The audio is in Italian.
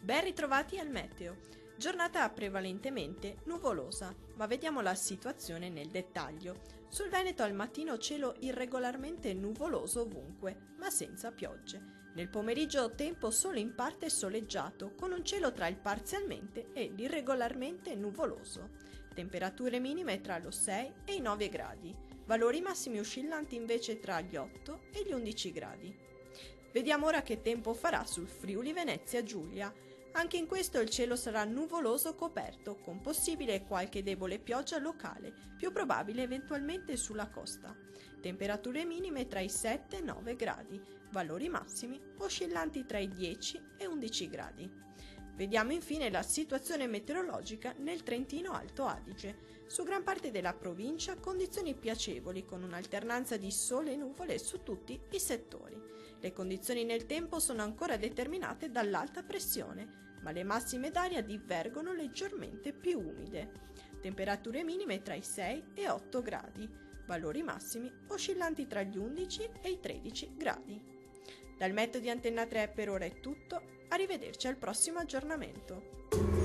Ben ritrovati al meteo. Giornata prevalentemente nuvolosa, ma vediamo la situazione nel dettaglio. Sul Veneto al mattino cielo irregolarmente nuvoloso ovunque, ma senza piogge. Nel pomeriggio tempo solo in parte soleggiato, con un cielo tra il parzialmente e l'irregolarmente nuvoloso. Temperature minime tra lo 6 e i 9 gradi, valori massimi oscillanti invece tra gli 8 e gli 11 gradi. Vediamo ora che tempo farà sul Friuli Venezia Giulia. Anche in questo il cielo sarà nuvoloso coperto, con possibile qualche debole pioggia locale, più probabile eventualmente sulla costa. Temperature minime tra i 7 e 9 gradi, valori massimi oscillanti tra i 10 e 11 gradi. Vediamo infine la situazione meteorologica nel Trentino Alto Adige. Su gran parte della provincia condizioni piacevoli con un'alternanza di sole e nuvole su tutti i settori. Le condizioni nel tempo sono ancora determinate dall'alta pressione, ma le massime d'aria divergono leggermente più umide. Temperature minime tra i 6 e 8 gradi, valori massimi oscillanti tra gli 11 e i 13 gradi. Dal Meteo di Antenna 3 per ora è tutto, arrivederci al prossimo aggiornamento.